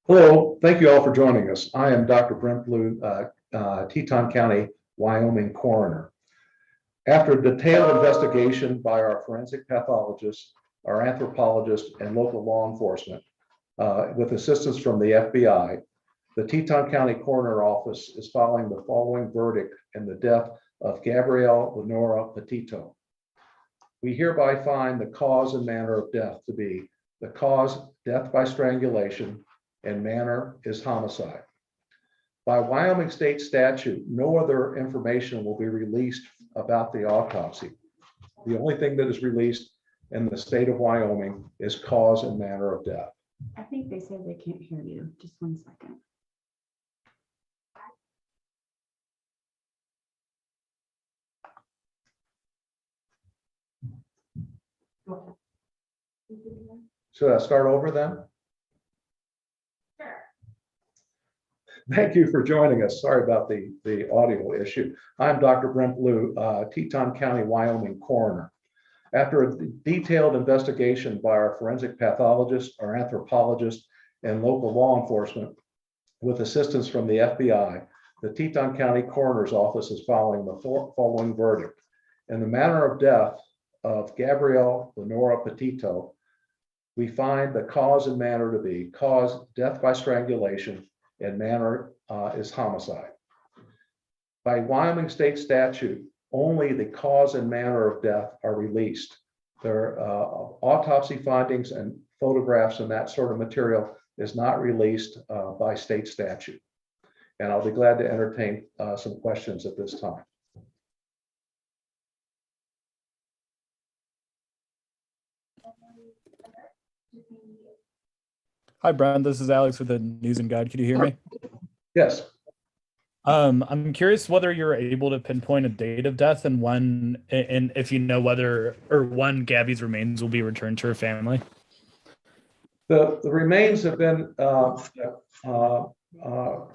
Hello, thank you all for joining us. I am Dr. Brent Blue, Teton County, Wyoming coroner. After a detailed investigation by our forensic pathologist, our anthropologist, and local law enforcement, with assistance from the FBI, the Teton County Coroner Office is filing the following verdict in the death of Gabrielle Lenora Petito. We hereby find the cause and manner of death to be the cause, death by strangulation, and manner is homicide. By Wyoming state statute, no other information will be released about the autopsy. The only thing that is released in the state of Wyoming is cause and manner of death. I think they said they can't hear you. Just 1 second. Go ahead. Should I start over then? Sure. Thank you for joining us. Sorry about the audio issue. I'm Dr. Brent Blue, Teton County, Wyoming coroner. After a detailed investigation by our forensic pathologist, our anthropologist, and local law enforcement, with assistance from the FBI, the Teton County Coroner's Office is following the following verdict. In the manner of death of Gabrielle Lenora Petito, we find the cause and manner to be cause, death by strangulation, and manner is homicide. By Wyoming state statute, only the cause and manner of death are released. Their autopsy findings and photographs and that sort of material is not released by state statute. And I'll be glad to entertain some questions at this time. Hi, Brent. This is Alex with the News and Guide. Can you hear me? Yes. I'm curious whether you're able to pinpoint a date of death and when, and if you know whether or when Gabby's remains will be returned to her family. The remains have been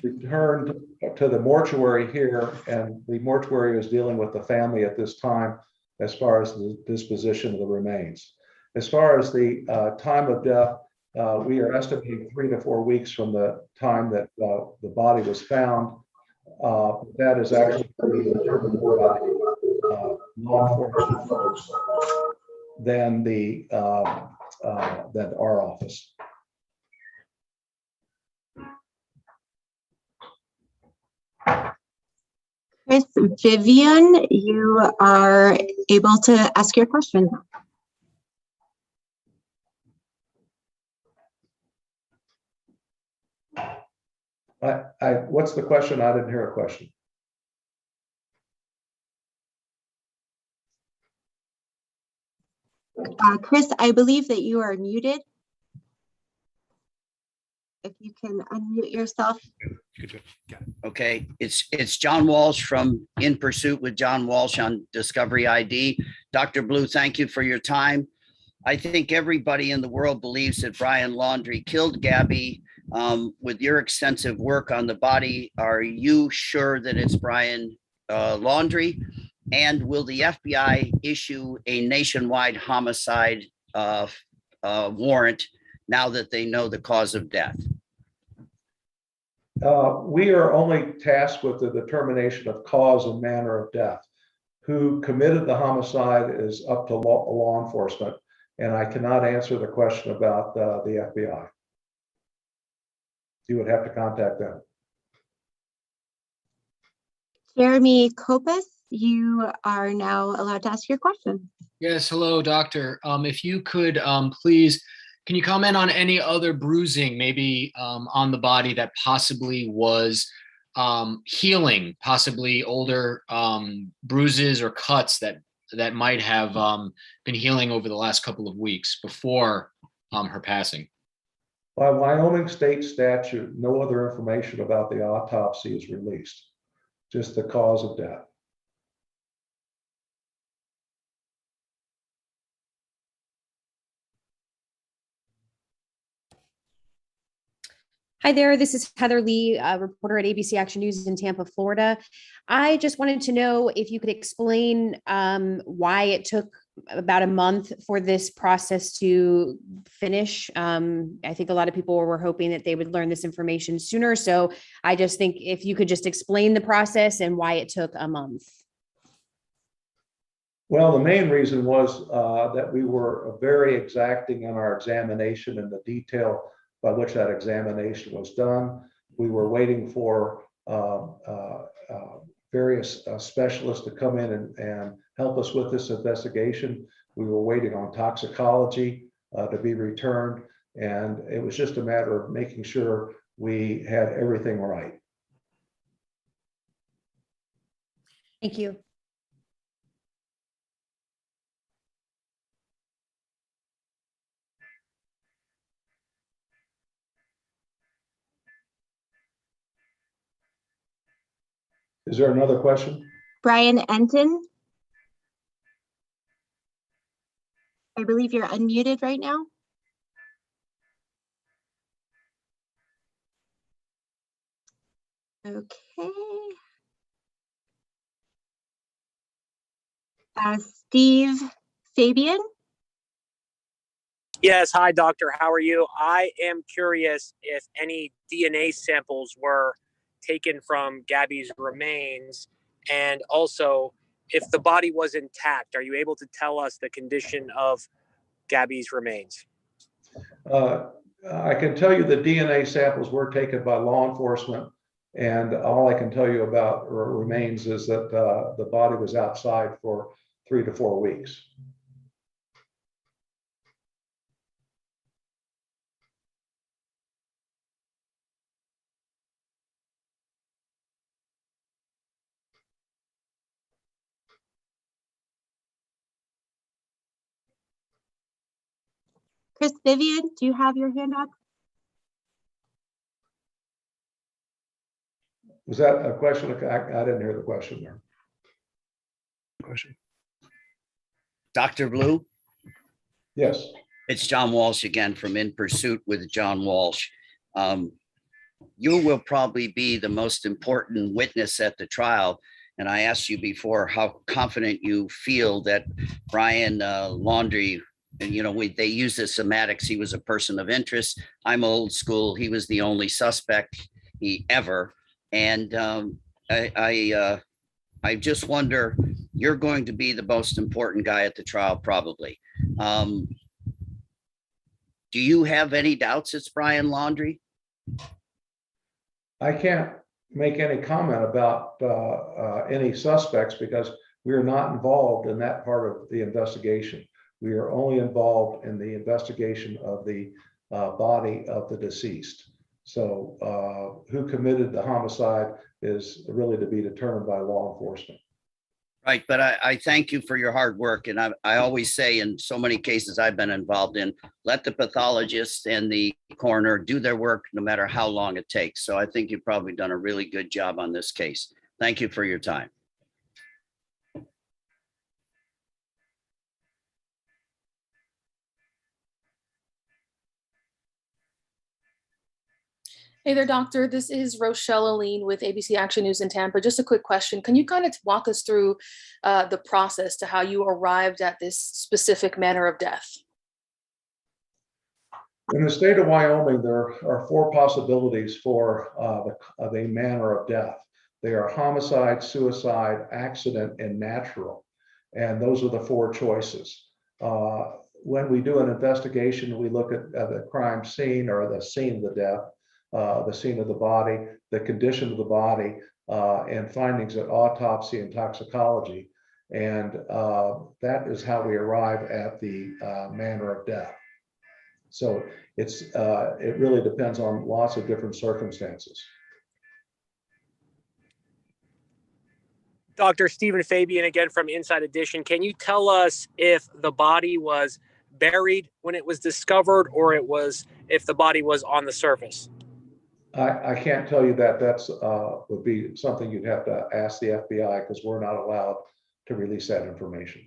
returned to the mortuary here, and the mortuary is dealing with the family at this time as far as the disposition of the remains. As far as the time of death, we are estimating 3 to 4 weeks from the time that the body was found. That is actually determined more by law enforcement folks than than our office. Chris, Vivian, you are able to ask your question. What's the question? I didn't hear a question. Chris, I believe that you are muted. If you can unmute yourself. Okay, it's John Walsh from In Pursuit with John Walsh on Discovery ID. Dr. Blue, thank you for your time. I think everybody in the world believes that Brian Laundrie killed Gabby. With your extensive work on the body, are you sure that it's Brian Laundrie? And will the FBI issue a nationwide homicide warrant now that they know the cause of death? We are only tasked with the determination of cause and manner of death. Who committed the homicide is up to law enforcement, and I cannot answer the question about the FBI. You would have to contact them. Jeremy Kopus, you are now allowed to ask your question. Yes, hello, doctor. If you could please, can you comment on any other bruising, maybe on the body that possibly was healing, possibly older bruises or cuts that might have been healing over the last couple of weeks before her passing? By Wyoming state statute, no other information about the autopsy is released, just the cause of death. Hi there, this is Heather Lee, a reporter at ABC Action News in Tampa, Florida. I just wanted to know if you could explain why it took about a month for this process to finish. I think a lot of people were hoping that they would learn this information sooner. So I just think if you could just explain the process and why it took a month. Well, the main reason was that we were very exacting in our examination and the detail by which that examination was done. We were waiting for various specialists to come in and help us with this investigation. We were waiting on toxicology to be returned, and it was just a matter of making sure we had everything right. Thank you. Is there another question? Brian Enton. I believe you're unmuted right now. Okay. Steve Fabian. Yes, hi, doctor. How are you? I am curious if any DNA samples were taken from Gabby's remains, and also if the body was intact. Are you able to tell us the condition of Gabby's remains? I can tell you the DNA samples were taken by law enforcement, and all I can tell you about remains is that the body was outside for 3 to 4 weeks. Chris Vivian, do you have your hand up? Was that a question? I didn't hear the question there. Question. Dr. Blue? Yes. It's John Walsh again from In Pursuit with John Walsh. You will probably be the most important witness at the trial. And I asked you before how confident you feel that Brian Laundrie, and they use the semantics. He was a person of interest. I'm old school. He was the only suspect ever. And I just wonder, you're going to be the most important guy at the trial, probably. Do you have any doubts it's Brian Laundrie? I can't make any comment about any suspects because we are not involved in that part of the investigation. We are only involved in the investigation of the body of the deceased. So who committed the homicide is really to be determined by law enforcement. Right, but I thank you for your hard work. And I always say in so many cases I've been involved in, let the pathologist and the coroner do their work no matter how long it takes. So I think you've probably done a really good job on this case. Thank you for your time. Hey there, doctor. This is Rochelle Aline with ABC Action News in Tampa. Just a quick question. Can you kind of walk us through the process to how you arrived at this specific manner of death? In the state of Wyoming, there are 4 possibilities for the manner of death. They are homicide, suicide, accident, and natural. And those are the 4 choices. When we do an investigation, we look at the crime scene or the scene of the death, the scene of the body, the condition of the body, and findings at autopsy and toxicology. And that is how we arrive at the manner of death. So it really depends on lots of different circumstances. Dr. Stephen Fabian again from Inside Edition. Can you tell us if the body was buried when it was discovered or if the body was on the surface? I can't tell you that. That's would be something you'd have to ask the FBI because we're not allowed to release that information.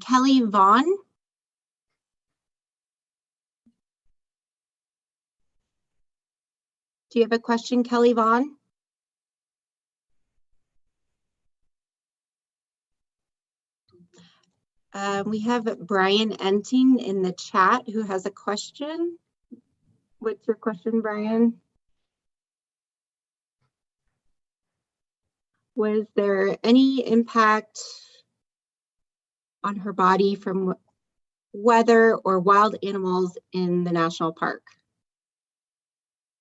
Kelly Vaughn. Do you have a question, Kelly Vaughn? We have Brian Enting in the chat who has a question. What's your question, Brian? Was there any impact on her body from weather or wild animals in the national park?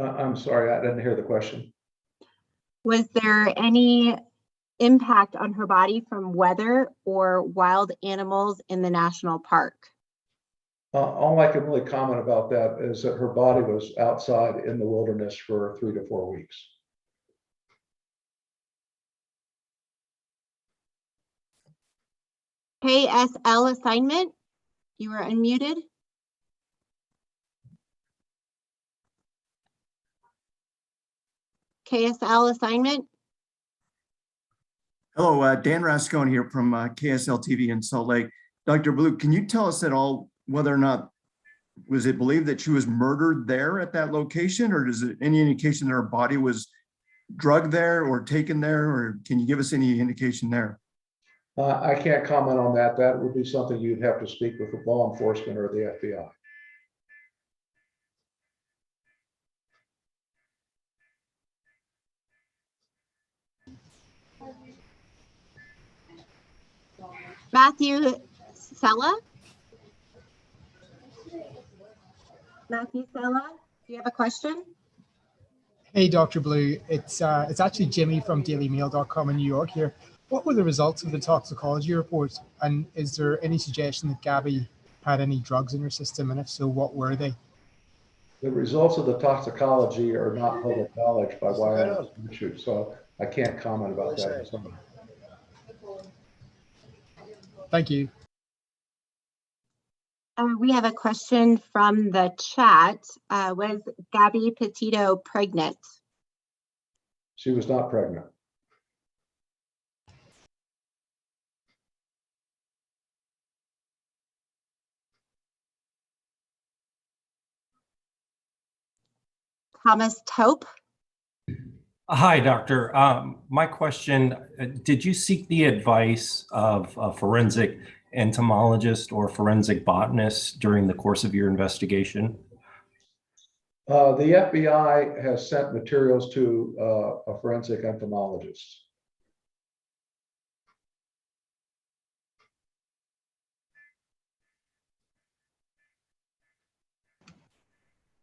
I'm sorry, I didn't hear the question. Was there any impact on her body from weather or wild animals in the national park? All I can really comment about that is that her body was outside in the wilderness for 3 to 4 weeks. KSL assignment, you are unmuted. KSL assignment. Hello, Dan Rascone here from KSL TV in Salt Lake. Dr. Blue, can you tell us at all whether or not, was it believed that she was murdered there at that location, or is it any indication that her body was drugged there or taken there, or can you give us any indication there? I can't comment on that. That would be something you'd have to speak with the law enforcement or the FBI. Matthew Sella. Matthew Sella, do you have a question? Hey, Dr. Blue. It's actually Jimmy from dailymail.com in New York here. What were the results of the toxicology report? And is there any suggestion that Gabby had any drugs in her system? And if so, what were they? The results of the toxicology are not public knowledge by Wyoming statute, so I can't comment about that. Thank you. We have a question from the chat. Was Gabby-Petito pregnant? She was not pregnant. Thomas Taupe. Hi, doctor. My question, did you seek the advice of a forensic entomologist or forensic botanist during the course of your investigation? The FBI has sent materials to a forensic entomologist.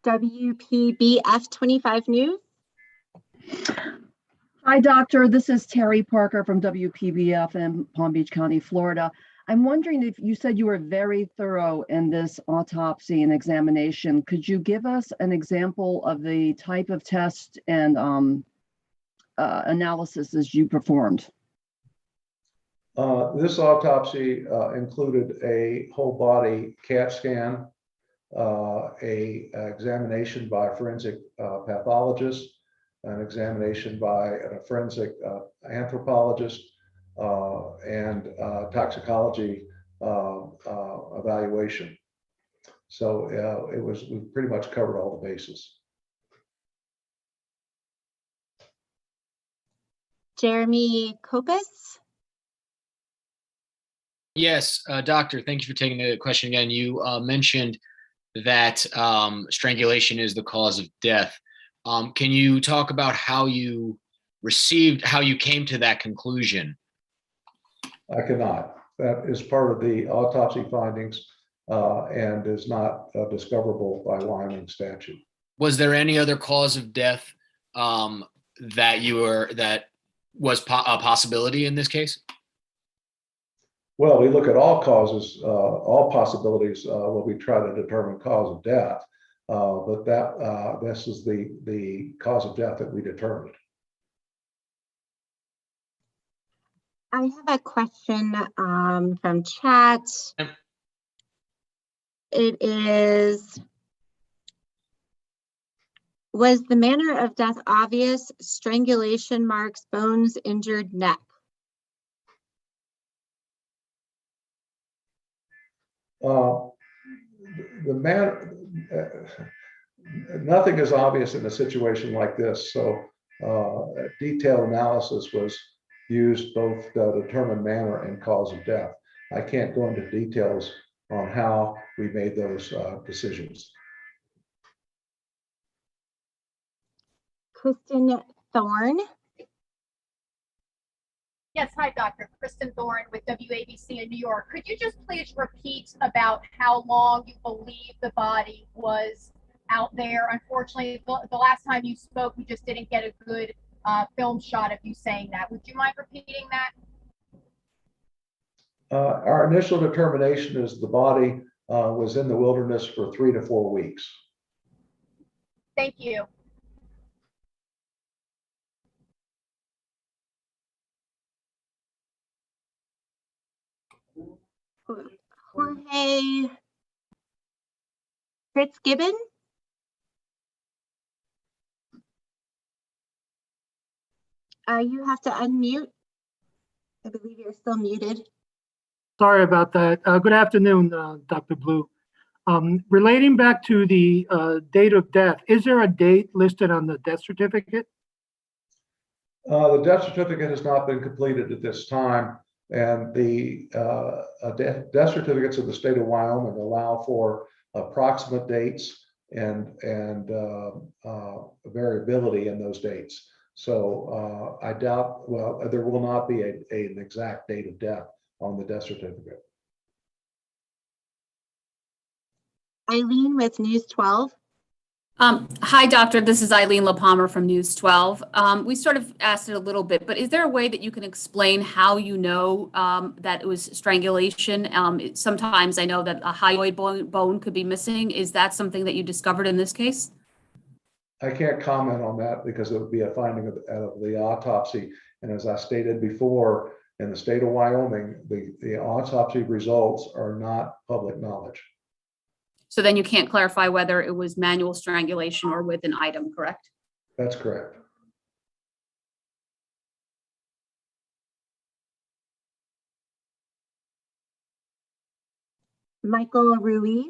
WPBF 25 News. Hi, doctor. This is Terry Parker from WPBF in Palm Beach County, Florida. I'm wondering if you said you were very thorough in this autopsy and examination. Could you give us an example of the type of test and analysis as you performed? This autopsy included a whole body CAT scan, a examination by a forensic pathologist, an examination by a forensic anthropologist, and toxicology evaluation. So we pretty much covered all the bases. Jeremy Kopis. Yes, doctor, thank you for taking the question again. You mentioned that strangulation is the cause of death. Can you talk about how you came to that conclusion? I cannot. That is part of the autopsy findings and is not discoverable by Wyoming statute. Was there any other cause of death that was a possibility in this case? Well, we look at all causes, all possibilities when we try to determine cause of death, but this is the cause of death that we determined. I have a question from chat. It is, was the manner of death obvious? Strangulation marks, bones, injured neck. The nothing is obvious in a situation like this. So detailed analysis was used both to determine manner and cause of death. I can't go into details on how we made those decisions. Kristen Thorne. Yes, hi, Dr. Kristen Thorne with WABC in New York. Could you just please repeat about how long you believe the body was out there? Unfortunately, the last time you spoke, we just didn't get a good film shot of you saying that. Would you mind repeating that? Our initial determination is the body was in the wilderness for 3 to 4 weeks. Thank you. Jorge Fitzgibbon. You have to unmute. I believe you're still muted. Sorry about that. Good afternoon, Dr. Blue. Relating back to the date of death, is there a date listed on the death certificate? The death certificate has not been completed at this time, and the death certificates of the state of Wyoming allow for approximate dates and variability in those dates. So I doubt, well, there will not be an exact date of death on the death certificate. Eileen with News 12. Hi, doctor. This is Eileen LaPalmer from News 12. We sort of asked it a little bit, but is there a way that you can explain how you know that it was strangulation? Sometimes I know that a hyoid bone could be missing. Is that something that you discovered in this case? I can't comment on that because it would be a finding of the autopsy. And as I stated before, in the state of Wyoming, the autopsy results are not public knowledge. So then you can't clarify whether it was manual strangulation or with an item, correct? That's correct. Michael Ruiz.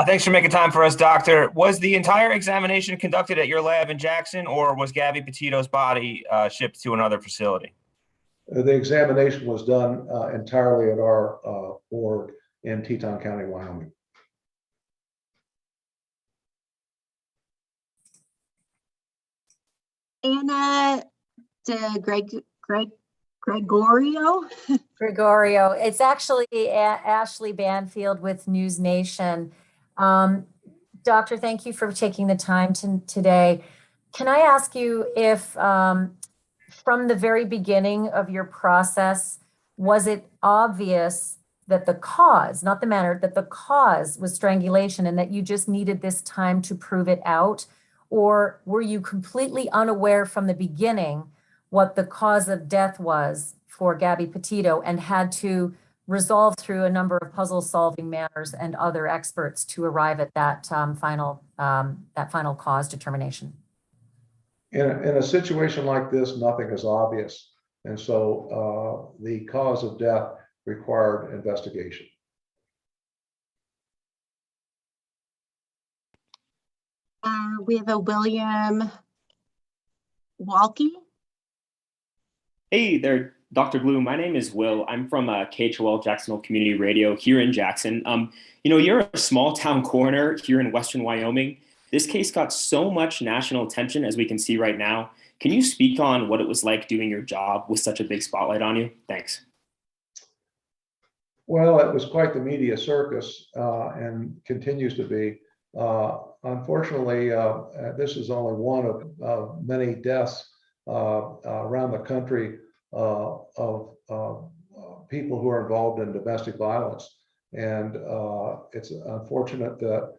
Thanks for making time for us, doctor. Was the entire examination conducted at your lab in Jackson, or was Gabby Petito's body shipped to another facility? The examination was done entirely at our org in Teton County, Wyoming. Anna Gregorio. Gregorio. It's actually Ashley Banfield with News Nation. Doctor, thank you for taking the time today. Can I ask you if from the very beginning of your process, was it obvious that the cause, not the manner, that the cause was strangulation and that you just needed this time to prove it out? Or were you completely unaware from the beginning what the cause of death was for Gabby-Petito and had to resolve through a number of puzzle-solving manners and other experts to arrive at that final cause determination? In a situation like this, nothing is obvious. And so the cause of death required investigation. We have a William Walke. Hey there, Dr. Blue. My name is Will. I'm from KHOL Jacksonville Community Radio here in Jackson. You're a small town coroner here in Western Wyoming. This case got so much national attention, as we can see right now. Can you speak on what it was like doing your job with such a big spotlight on you? Thanks. Well, it was quite the media circus and continues to be. Unfortunately, this is only one of many deaths around the country of people who are involved in domestic violence. And it's unfortunate that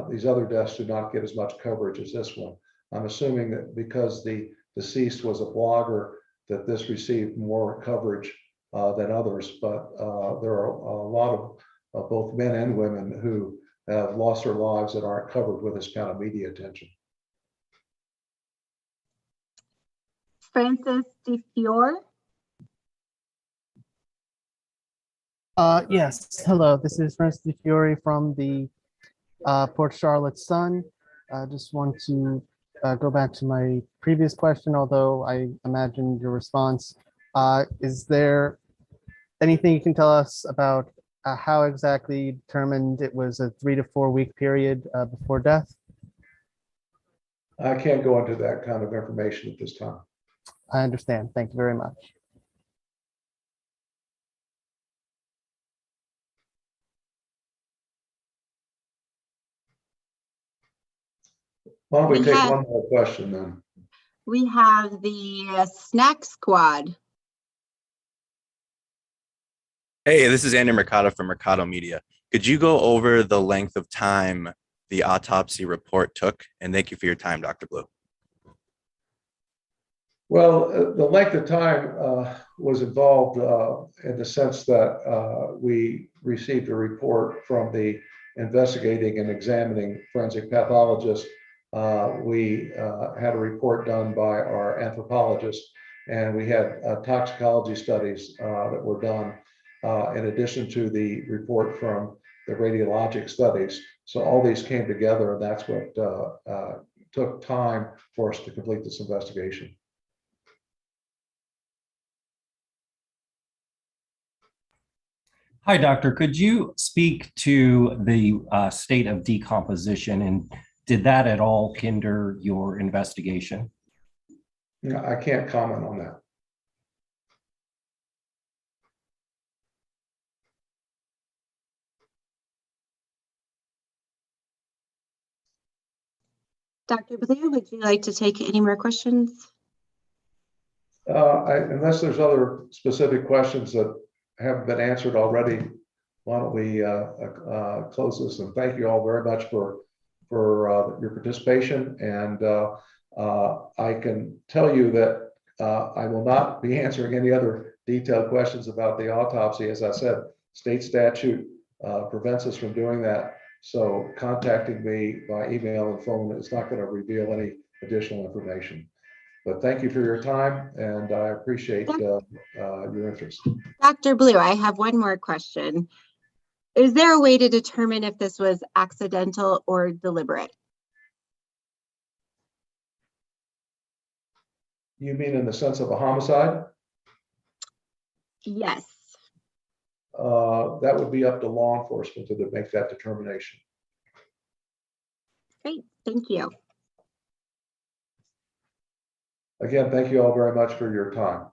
these other deaths do not get as much coverage as this one. I'm assuming that because the deceased was a blogger, that this received more coverage than others. But there are a lot of both men and women who have lost their lives that aren't covered with this kind of media attention. Francis DeFiore. Yes, hello, this is Francis DeFiore from the Port Charlotte's son. I just want to go back to my previous question, although I imagine your response. Is there anything you can tell us about how exactly you determined it was a 3 to 4 week period before death? I can't go into that kind of information at this time. I understand. Thank you very much. Why don't we We take have- one more question then? We have the snack squad. Hey, this is Andrew Mercado from Mercado Media. Could you go over the length of time the autopsy report took? And thank you for your time, Dr. Blue. Well, the length of time was involved in the sense that we received a report from the investigating and examining forensic pathologist. We had a report done by our anthropologist, and we had toxicology studies that were done in addition to the report from the radiologic studies. So all these came together, and that's what took time for us to complete this investigation. Hi, doctor. Could you speak to the state of decomposition, and did that at all hinder your investigation? No, I can't comment on that. Dr. Blue, would you like to take any more questions? Unless there's other specific questions that haven't been answered already, why don't we close this? And thank you all very much for your participation. And I can tell you that I will not be answering any other detailed questions about the autopsy. As I said, state statute prevents us from doing that. So contacting me by email and phone is not going to reveal any additional information. But thank you for your time, and I appreciate your interest. Dr. Blue, I have one more question. Is there a way to determine if this was accidental or deliberate? You mean in the sense of a homicide? Yes. That would be up to law enforcement to make that determination. Great, thank you. Again, thank you all very much for your time.